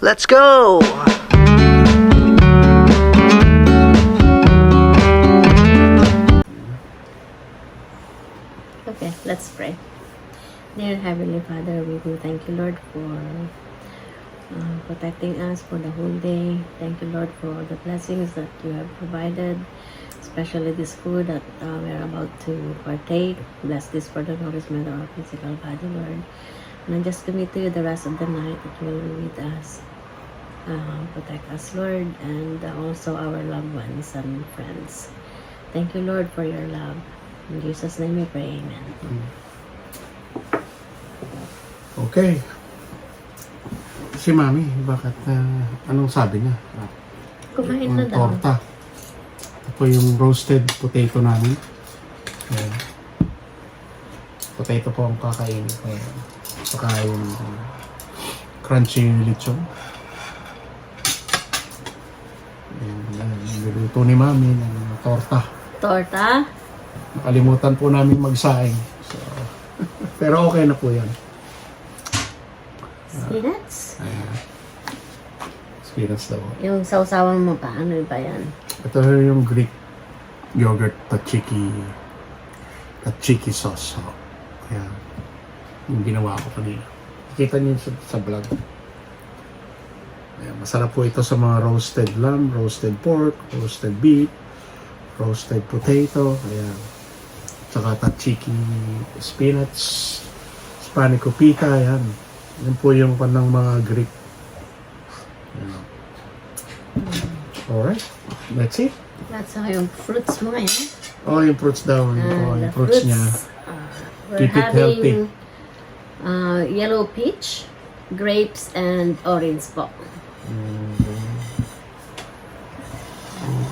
Let's go! Okay, let's pray. Dear Heavenly Father, we do thank you, Lord, for protecting us for the whole day. Thank you, Lord, for the blessings that you have provided, especially this food that we are about to partake. Bless this for the nourishment of our physical body, Lord. And I just commit to you the rest of the night that you will be with us. Protect us, Lord, and also our loved ones and friends. Thank you, Lord, for your love. In Jesus' name we pray, amen. Okay. Si Mami, bakit anong sabi niya? Kumain Yung na daw. torta. Ito po yung roasted potato namin. Ayan. Potato po ang kakain. Ayan. Saka yung crunchy lechon. Ayan. Niluto ni Mami ng torta. Torta? Nakalimutan po namin magsaing. So, pero okay na po yan. Spinach? Experience daw. Yung sausawan mo pa, ano ba yan? Ito yung Greek yogurt tzatziki sauce. So, ayan. Yung ginawa ko kanina. Kita niyo sa vlog. Ayan, masarap po ito sa mga roasted lamb, roasted pork, roasted beef, roasted potato. Ayan. Tsaka tzatziki spinach, spanakopita. Ayan. Yan po yung panang mga Greek. Ayan. Alright. That's it. That's yung fruits mo ngayon. Oh, yung fruits daw. Yung The fruits niya. We're Keep it healthy. having yellow peach, grapes, and orange po.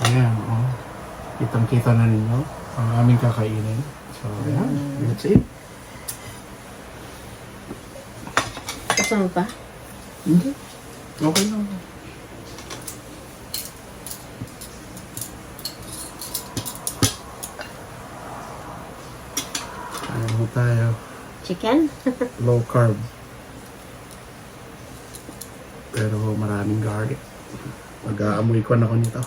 Ayan, oh. Kitang-kita na ninyo ang aming kakainin. So, ayan. That's it. Gusto mo pa? Hindi. Okay lang. Ayan mo tayo. Chicken? Low carb. Pero maraming garlic. Mag-aamoy ko na ako nito.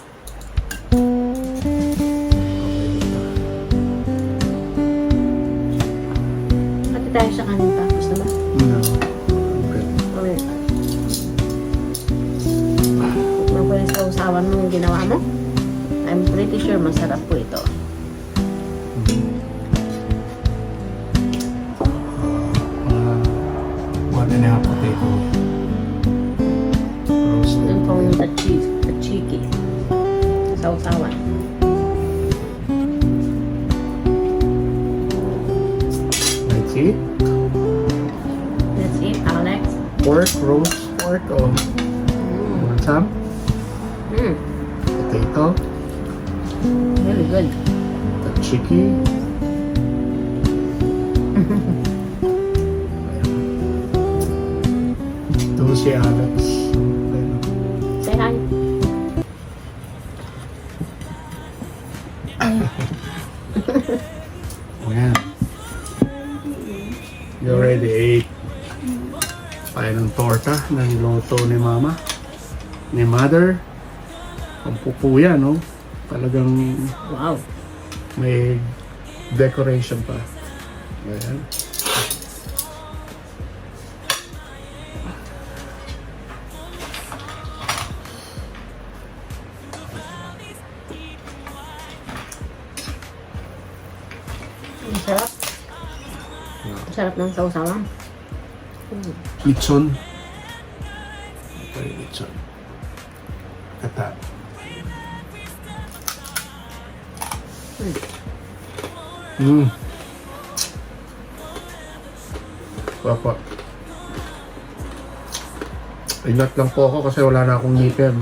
Pati tayo sa kanin pa. Gusto mo? No. Okay. Okay. Kung po yung sausawan mo ginawa mo, I'm pretty sure masarap po ito. One and a half potato. Roasted. Yung pong tzatziki. Sausawan. That's it. That's it, Alex. Pork, roast pork. Oh. Want some? Mm, Potato. really good. Tzatziki. Ito si Alex. Say hi. Ayan. You already ate. Tayo ng torta na niloto ni Mama. Ni Mother. Ang pupo yan, no? Talagang Wow. may decoration pa. Ayan. Ang sarap. Ang sarap ng sausawan. Lechon. Ito yung lechon. Kata. Papa. Ingat lang po ako kasi wala na akong ngipin.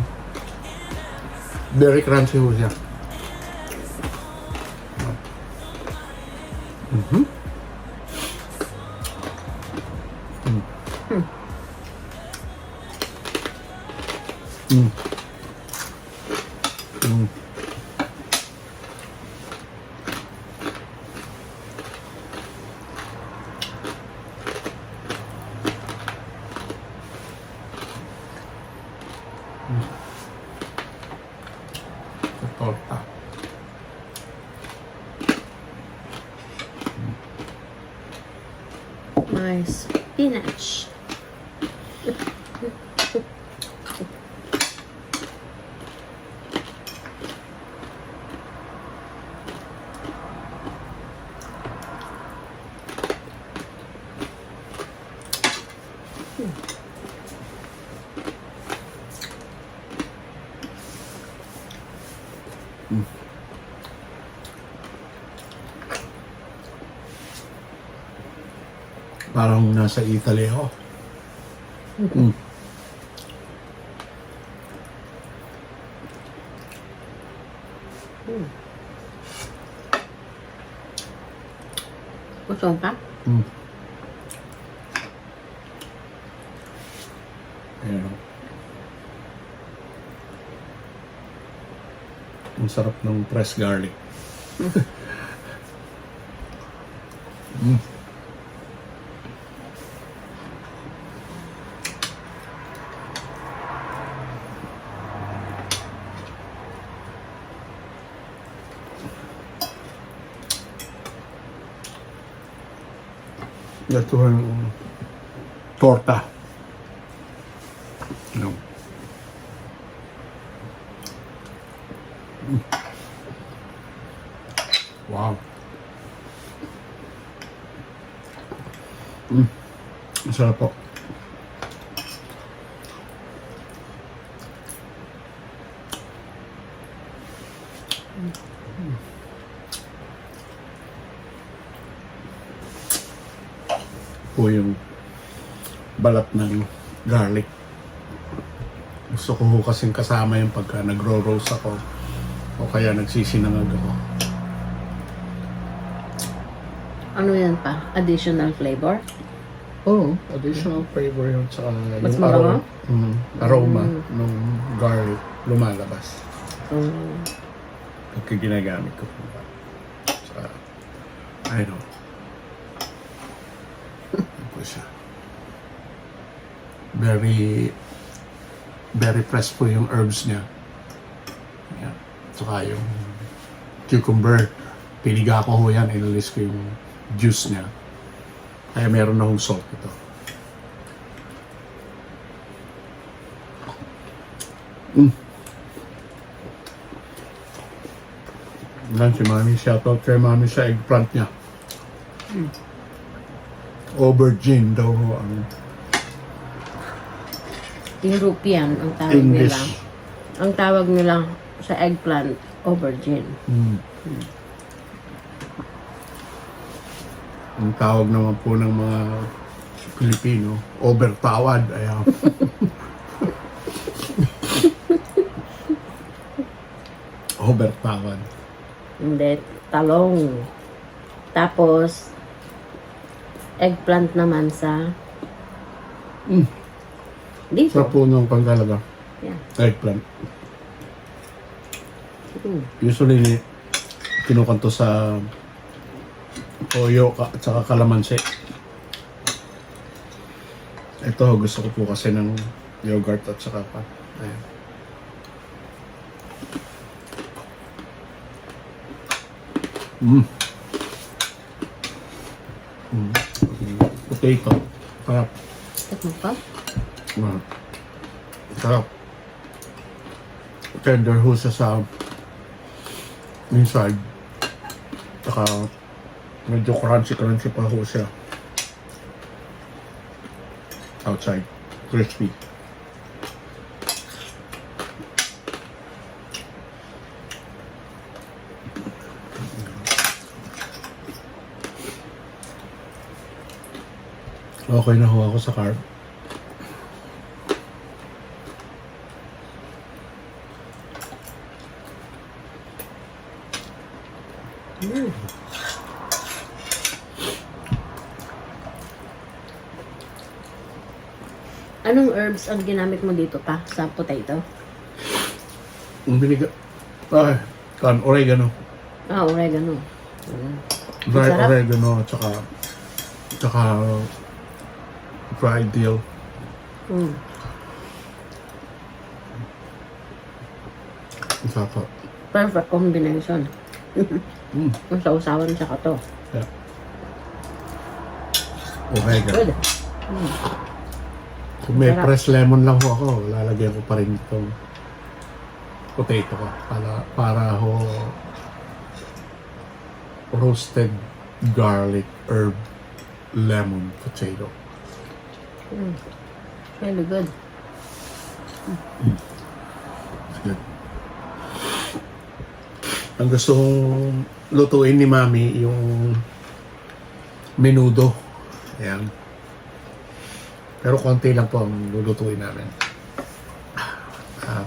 Very crunchy ho siya. Sa torta. My spinach. Parang nasa Italy ako. Mm. Busog ka? Mm. Ayan. Ang sarap ng pressed garlic. Mm. Ito yung torta. No. Mm. Wow. Ang sarap po. Po yung balat ng garlic. Gusto ko ho kasing kasama yung pagka nagro-roast ako o kaya nagsisinangag ako. Ano yan pa? Additional flavor? Oo, additional flavor yun sa Mas yung mabango? aroma ng garlic lumalabas. Pagka ginagamit ko po sa I don't know. Ano siya? Very fresh po yung herbs niya. Ayan. Saka yung cucumber. Piniga ko ho yan. Inalis ko yung juice niya. Kaya meron na hong salt ito. Yan si Mami. Shoutout kay Mami sa eggplant niya. Aubergine daw ho ang European ang tawag English. nila. Ang tawag nila sa eggplant, aubergine. Ang tawag naman po ng mga Pilipino, overtawad. Ayan. Overtawad. Hindi, talong. Tapos, eggplant naman sa dito. Sa punong pangkalaga. Yeah. Eggplant. Usually, kinukanto sa toyo at saka kalamansi. Ito, gusto ko po kasi ng yogurt at saka pa. Ayan. Potato. Sarap. Tikmo pa? Sarap. Tender ho siya sa inside. Saka medyo crunchy pa ho siya. Outside. Crispy. Okay na ho ako sa carb. Anong herbs ang ginamit mo dito pa sa potato? Ang biniga... oregano. Ah, oregano. Dry Sarap. oregano, tsaka dried dill. Apo. Perfect combination. Mm. Ang sausawan sa kato. Yeah. Omega. Good. Kung may Sarap. fresh lemon lang ho ako, lalagyan ko pa rin itong potato ko. Para ho roasted garlic herb lemon potato. Really good. It's good. Ang gusto kong lutuin ni Mami yung menudo. Ayan. Pero konti lang po ang lulutuin namin.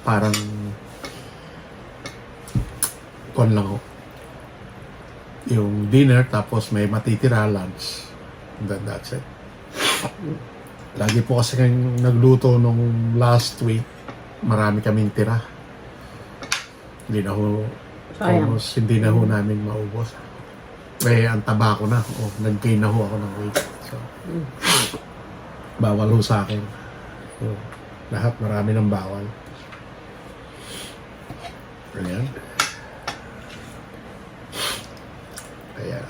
Parang kon lang ho. Yung dinner tapos may matitira lunch. And then that's it. Lagi po kasi kayong nagluto nung last week. Marami kaming tira. Hindi na ho, Sayang. almost hindi na ho namin maubos. Eh, ang taba ko na. Nag-gain na ho ako ng weight. So, bawal ho sa akin. So, lahat marami ng bawal. Ayan. Kaya,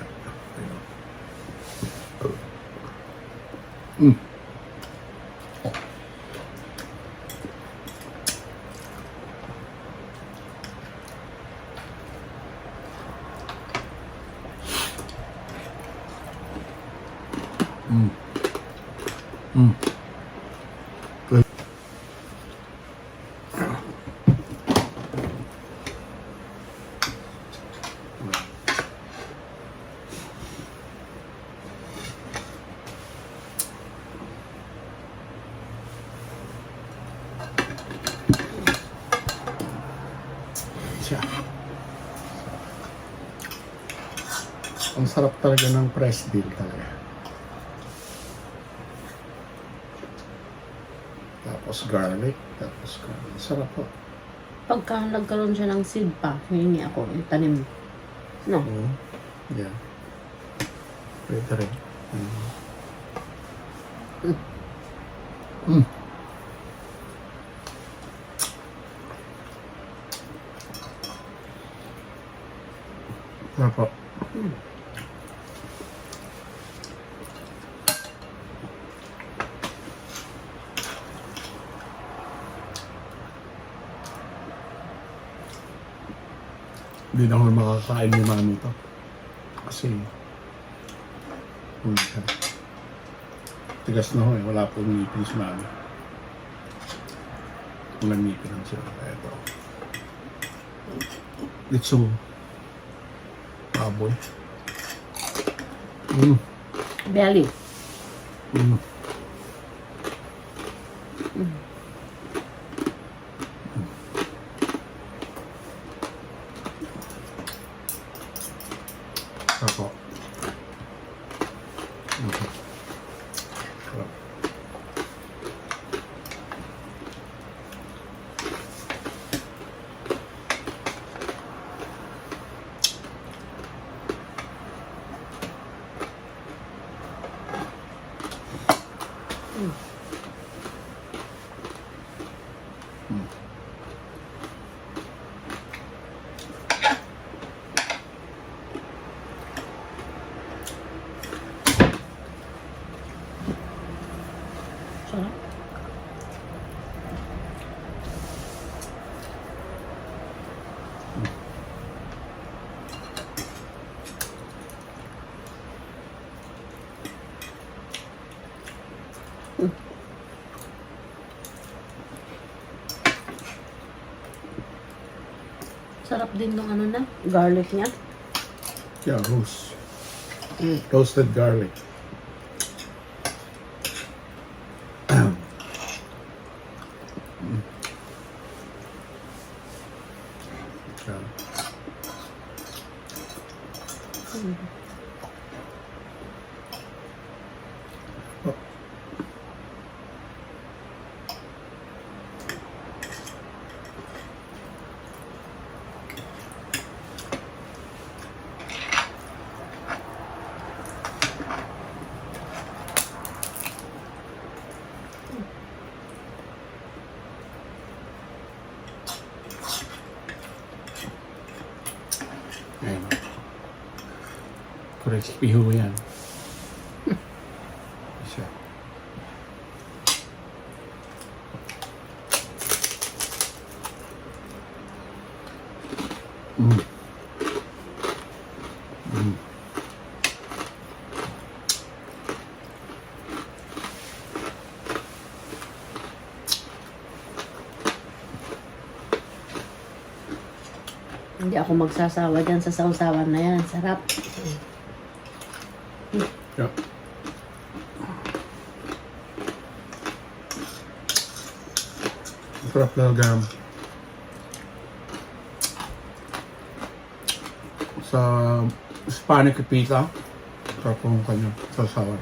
siya. Ang sarap talaga ng press deal talaga. Tapos garlic. Sarap po. Pagka nagkaroon siya ng seed pa, hihingi ako itanim. No? Yeah. Pwede rin. Sarap po. Hindi na ako makakain ni Mami ito. Kasi tigas na ho eh. Wala pong ngipin si Mami. Walang ngipin lang siya. Kaya ito. Litsong baboy. Belly. Ako. Sarap. Sarap. Sarap din ng ano na, garlic niya. Yeah, roast. Roasted garlic. recipe ho yan. Isa. Mm. Mm. Hindi ako magsasawa dyan sa sausawan na yan. Sarap. Yeah. Sarap talaga sa Hispanic pizza. Sarap yung kanya sasawan.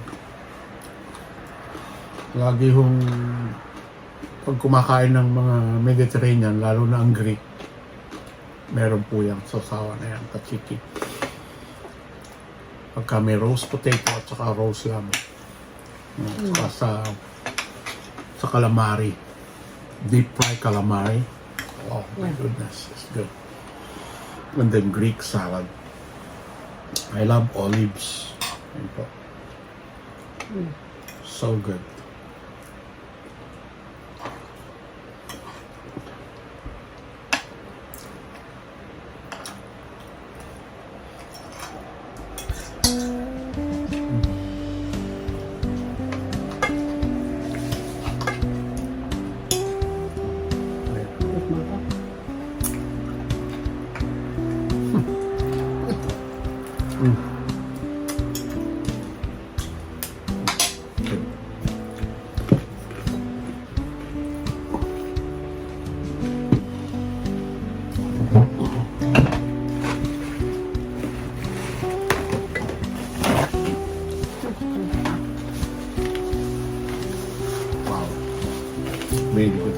Lagi hong pag kumakain ng mga Mediterranean, lalo na ang Greek, meron po yung sasawan na yan, tzatziki. Pagka may roast potato at saka roast lamb. Saka sa calamari. Deep fried calamari. Oh my goodness, it's good. And then Greek salad. I love olives. Ayun po. So good. Tikman ko. Wow. Really good.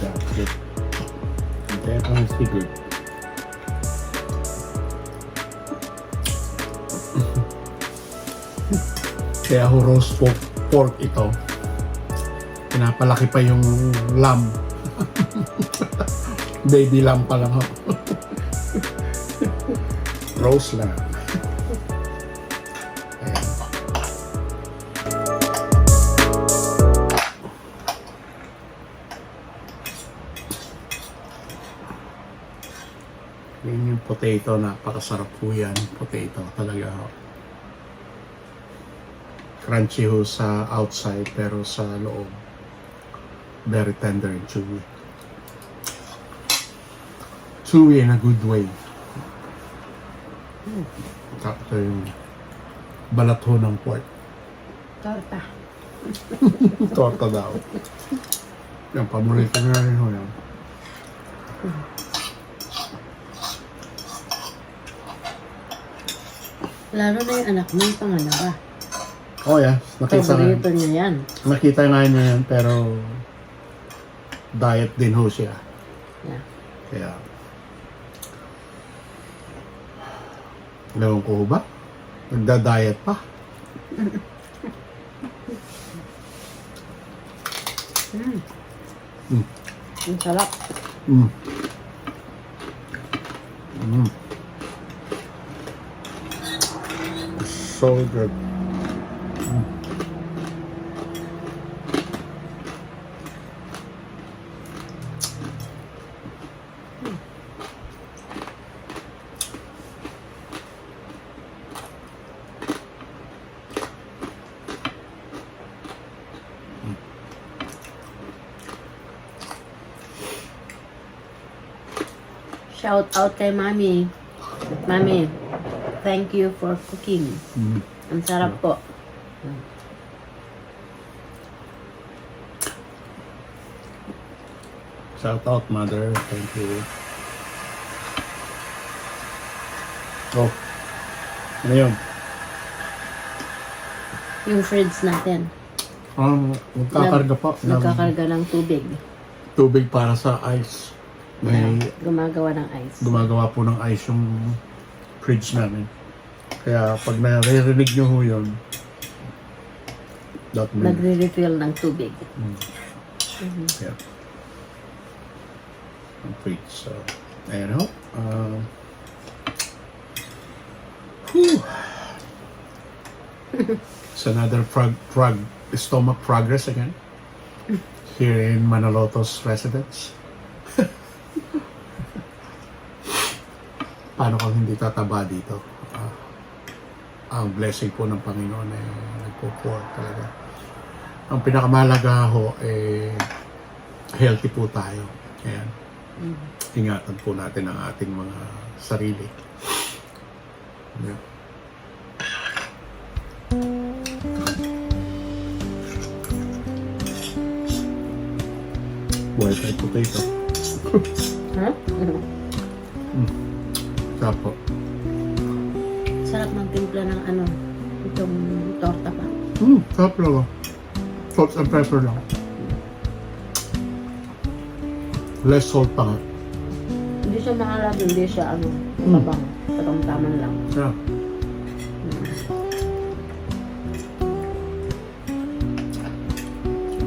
Yeah, good. Definitely good. Kaya ho roast pork ito. Pinapalaki pa yung lamb. Baby lamb pa lang ho. Roast lamb. Ayan. Yun yung potato, napakasarap po yan. Potato talaga ho. Crunchy ho sa outside pero sa loob very tender and chewy. Chewy in a good way. Sakto yung balat ho ng pork. Torta. Torta daw. Yung paborito na rin ho yan. Lalo na yung anak mo, yung pangalawa. Oh yeah, Paborito niya yan. nakita nga niya yan pero diet din ho siya. Yeah. Kaya ewan ko ba? Nagda-diet pa. Ang sarap. Mm. Mm. So good. Shout out kay Mami. Mami, thank you for cooking. Ang sarap po. Shout out, mother. Thank you. Oh. Ano yun? Yung fridge natin. Nagkakarga pa ng Nagkakarga ng tubig. tubig para sa ice. May Gumagawa ng ice. gumagawa po ng ice yung fridge namin. Kaya pag naririnig nyo ho yun, that means, Nagre-refill ng tubig. yeah. Ang fridge. So, ayan ho. It's another stomach progress again. Here in Manaloto's residence. Paano kang hindi tataba dito? Ang blessing po ng Panginoon ay nagpo-pour talaga. Ang pinakamahalaga ho healthy po tayo. Ayan. Ingatan po natin ang ating mga sarili. Yeah. Buhay tayo potato. Huh? Sarap po. Sarap ng timpla ng ano, itong torta pa. Sarap lang. Salt and pepper lang. Less salt pa nga. Hindi siya mahalap, hindi siya ano, mabang. Tamang-taman lang. Sarap.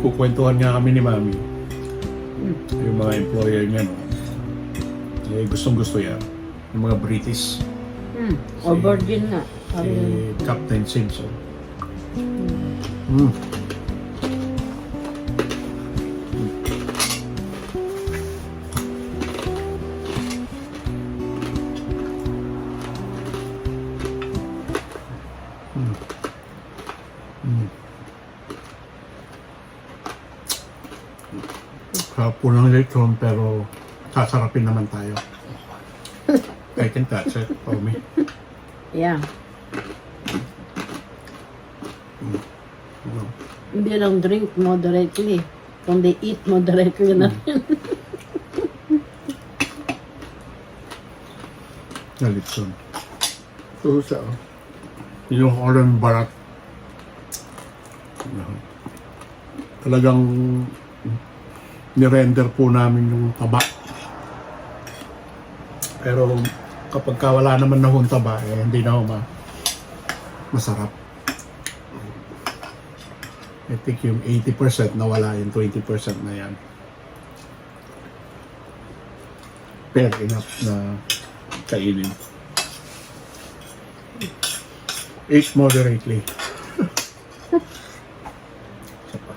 Kukwentuhan nga kami ni Mami. Yung mga employer niya, no? Gustong-gusto yan. Yung mga British. O virgin nga. Sabi Captain Simpson. Sarap po ng lechon pero sasarapin naman tayo. I can touch it for me. yeah. Hindi lang drink moderately. Kundi eat moderately na rin. Na lechon. Ito siya. Yung orange barat. Talagang nirender po namin yung taba. Pero kapag wala naman na hong taba, hindi na ho masarap. I think yung 80% nawala, yung 20% na yan. Fair enough na kainin. Eat moderately. Isa pa.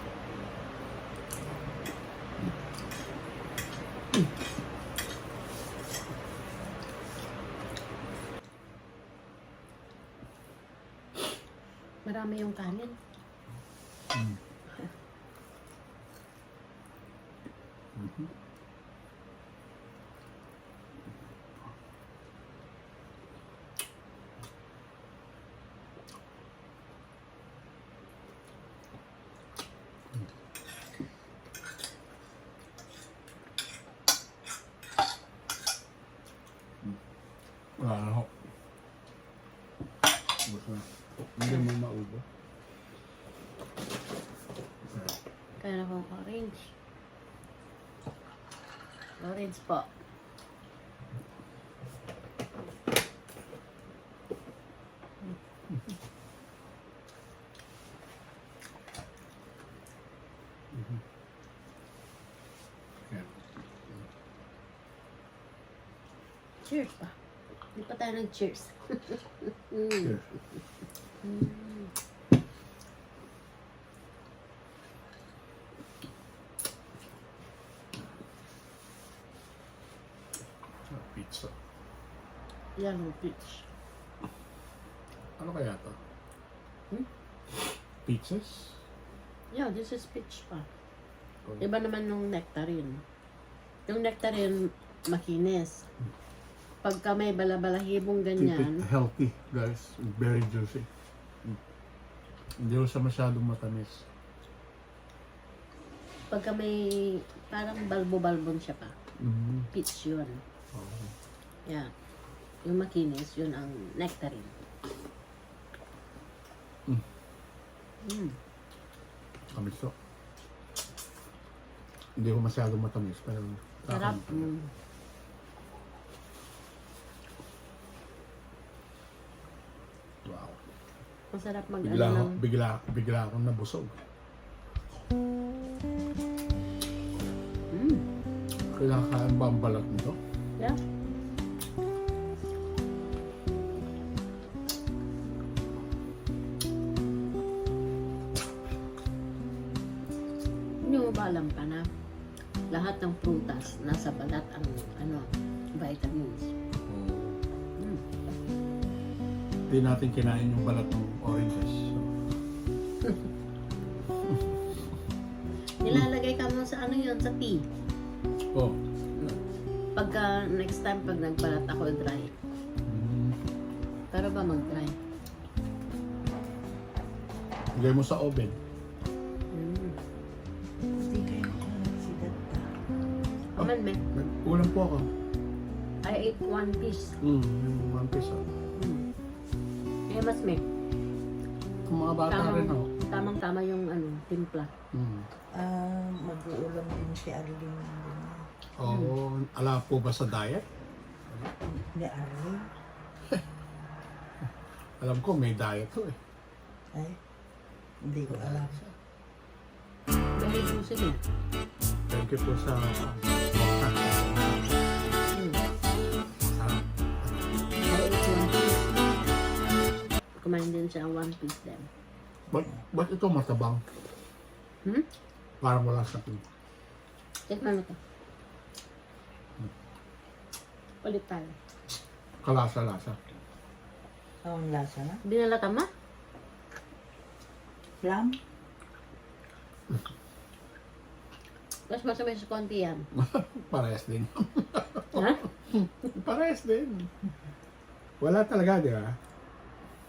Marami yung kanin. Ano? Hindi mo maubo. Kaya akong orange. Orange po. Cheers pa. Hindi pa tayo nag-cheers. Cheers. Pizza. Yan ang peach. Ano kaya to? Pizzas? Yeah, this is peach pa. Iba naman nung nectarine. Yung nectarine, makinis. Pagka may balabalahibong Keep ganyan, it healthy, guys. Very juicy. Hindi ko siya masyadong matamis. pagka may parang balbo-balbon siya pa. Peach yun. Oh. Yeah. Yung makinis, yun ang nectarine. Tamis to. Hindi ko masyadong matamis, pero Sarap. Wow. Masarap Bigla akong nabusog. Kailangan ba ang balat nito? Yeah. Hindi mo ba alam pa na lahat ng prutas nasa balat ang vitamins. Hindi natin kinain yung balat ng oranges. Nilalagay ka mo sa sa tea. Oh. Pagka next time pag nagbalat ako dry. Pero ba mag-dry? Lagay mo sa oven. Hindi kayo kumagsidat pa. Aman, me. Ulam po ako. I ate one piece. Yung one piece. Eh, mas me. Yung mga bata rin ako. Tamang-tama yung timpla. Mag-uulam din si Arlene. Oo. Ala po ba sa diet? Ni Arlene? Alam ko may diet to eh. Ay, hindi ko alam. Very juicy me. Thank you po sa I ate one piece. Kumain din siya one piece din. Ba't ito matabang? Parang wala sa akin. Tikman mo to. Ulit tayo. Kalasa-lasa. Ang lasa na? Hindi na tama? Plum? Mas masamay sa konti yan. Parehas din. Ha? Parehas din. Wala talaga, di ba?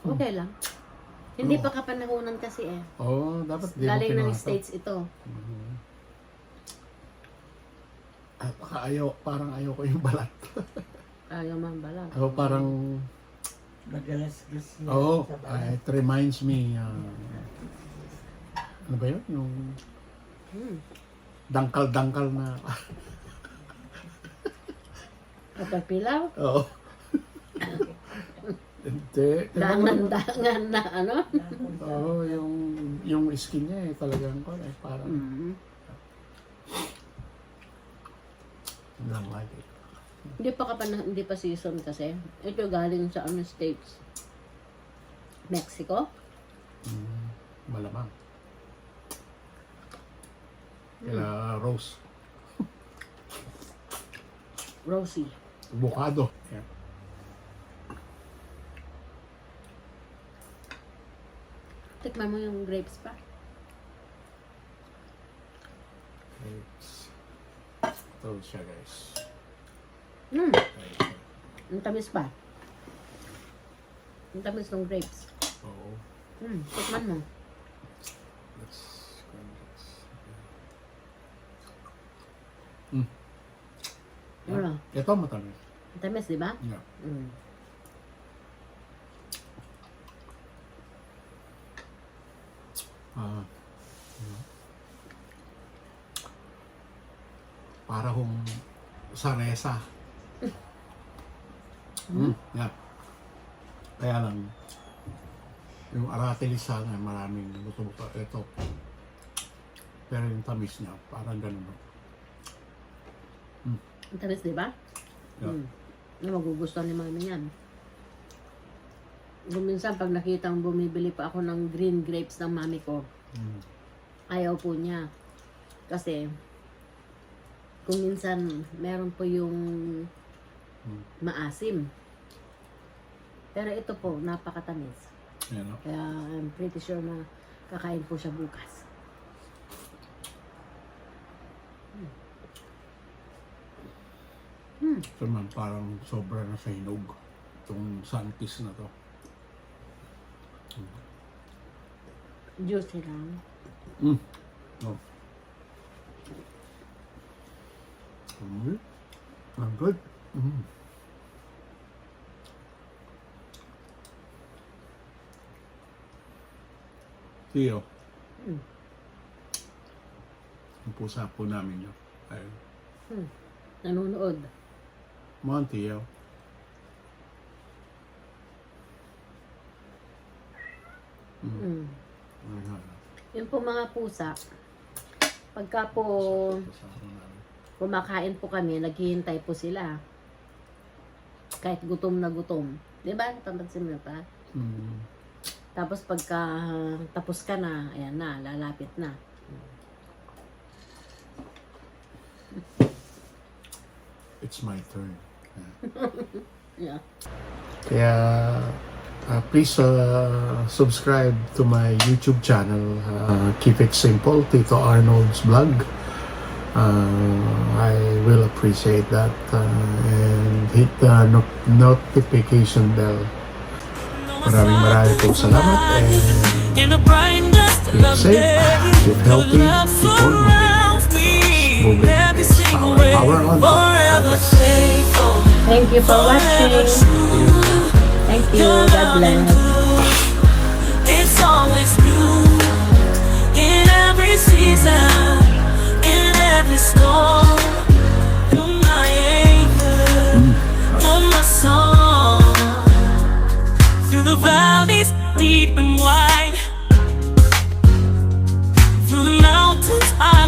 Okay lang. Hindi pa kapanahunan kasi eh. Oo, dapat di mo Galing ng pinuha to. States ito. At parang ayaw ko yung balat. Ayaw man balag. Ako parang, Magalasgas niya oh, sa balat. it reminds me, ano ba yun? Yung dangkal-dangkal na, Kapag pilaw, oo. Hindi. dangan na Oo, yung skin niya eh, talagang ko eh, parang, lang like it. Hindi pa season kasi. Ito galing sa States. Mexico. Malamang. Kaya Rose. Rosie. Avocado. Yeah. Tikman mo yung grapes pa. Grapes. Ito siya guys. Ang tamis pa. Ang tamis ng grapes. Oo. Tikman mo. Let's go this. Ano? Ito matamis. Ang tamis, di ba? Yeah. Para kung saresa. Yeah. Kaya lang, yung aratilis sana maraming buto-buto. Ito. Pero yung tamis niya, parang ganun. Ang tamis, di ba? Yeah. Magugustuhan ni mami yan. Minsan pag nakitang bumibili pa ako ng green grapes ng mami ko, ayaw po niya. Kasi, kung minsan meron po yung maasim. Pero ito po, napakatamis. Yan, no? Kaya I'm pretty sure na kakain po siya bukas. Ito man, parang sobra na sa hinog. Itong Sunkist na to. Juicy lang. Oh. I'm good. Tiyo. Ang pusa po namin yun. Ayun. Nanonood. Mga tiyo. Ayun. Yun po mga pusa. Pagka po kumakain po kami, naghihintay po sila. Kahit gutom na gutom. Diba? Napapansin mo na pa? Tapos pagka tapos ka na, ayan na, lalapit na. It's my turn. Yeah. Kaya please subscribe to my YouTube channel. Keep it simple, Tito Arnold's vlog. I will appreciate that. And hit the notification bell. Maraming po salamat. And keep safe, keep healthy, keep on moving. Power on. God bless. Thank you for watching. Thank you. God bless. It's always